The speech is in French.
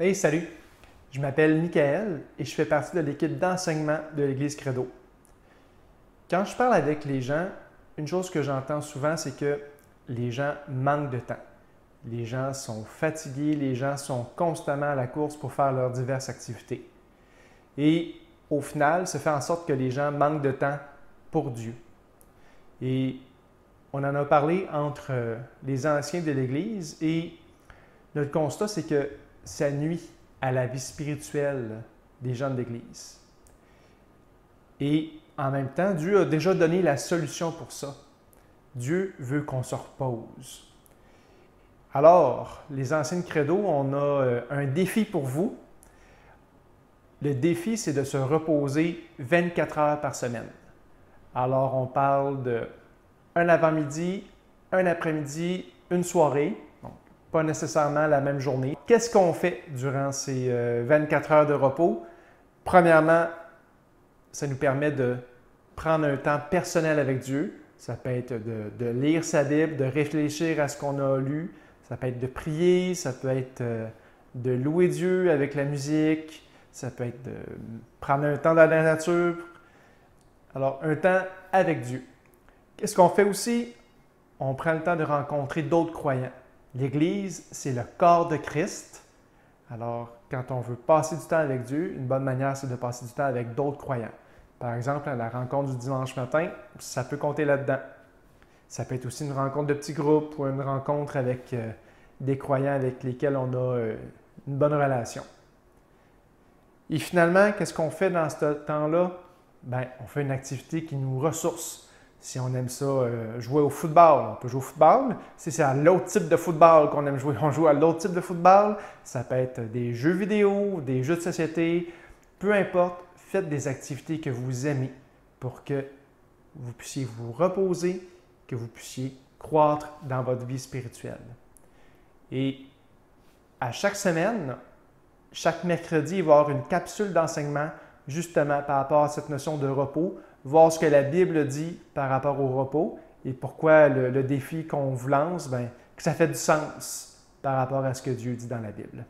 Hey, salut! Je m'appelle Michael et je fais partie de l'équipe d'enseignement de l'Église Credo. Quand je parle avec les gens, une chose que j'entends souvent, c'est que les gens manquent de temps. Les gens sont fatigués, les gens sont constamment à la course pour faire leurs diverses activités. Et au final, ça fait en sorte que les gens manquent de temps pour Dieu. Et on en a parlé entre les anciens de l'Église et notre constat, c'est que ça nuit à la vie spirituelle des gens de l'Église. Et en même temps, Dieu a déjà donné la solution pour ça. Dieu veut qu'on se repose. Alors, les anciens de Credo, on a un défi pour vous. Le défi, c'est de se reposer 24 heures par semaine. Alors, on parle de un avant-midi, un après-midi, une soirée. Donc, pas nécessairement la même journée. Qu'est-ce qu'on fait durant ces 24 heures de repos? Premièrement, ça nous permet de prendre un temps personnel avec Dieu. Ça peut être de lire sa Bible, de réfléchir à ce qu'on a lu. Ça peut être de prier, ça peut être de louer Dieu avec la musique. Ça peut être de prendre un temps dans la nature. Alors, un temps avec Dieu. Qu'est-ce qu'on fait aussi? On prend le temps de rencontrer d'autres croyants. L'Église, c'est le corps de Christ. Alors, quand on veut passer du temps avec Dieu, une bonne manière, c'est de passer du temps avec d'autres croyants. Par exemple, la rencontre du dimanche matin, ça peut compter là-dedans. Ça peut être aussi une rencontre de petits groupes ou une rencontre avec des croyants avec lesquels on a une bonne relation. Et finalement, qu'est-ce qu'on fait dans ce temps-là? Bien, on fait une activité qui nous ressource. Si on aime ça, jouer au football, on peut jouer au football. Si c'est à l'autre type de football qu'on aime jouer, on joue à l'autre type de football. Ça peut être des jeux vidéo, des jeux de société, peu importe. Faites des activités que vous aimez pour que vous puissiez vous reposer, que vous puissiez croître dans votre vie spirituelle. Et à chaque semaine, chaque mercredi, il va y avoir une capsule d'enseignement justement par rapport à cette notion de repos, voir ce que la Bible dit par rapport au repos et pourquoi le défi qu'on vous lance, bien, que ça fait du sens par rapport à ce que Dieu dit dans la Bible.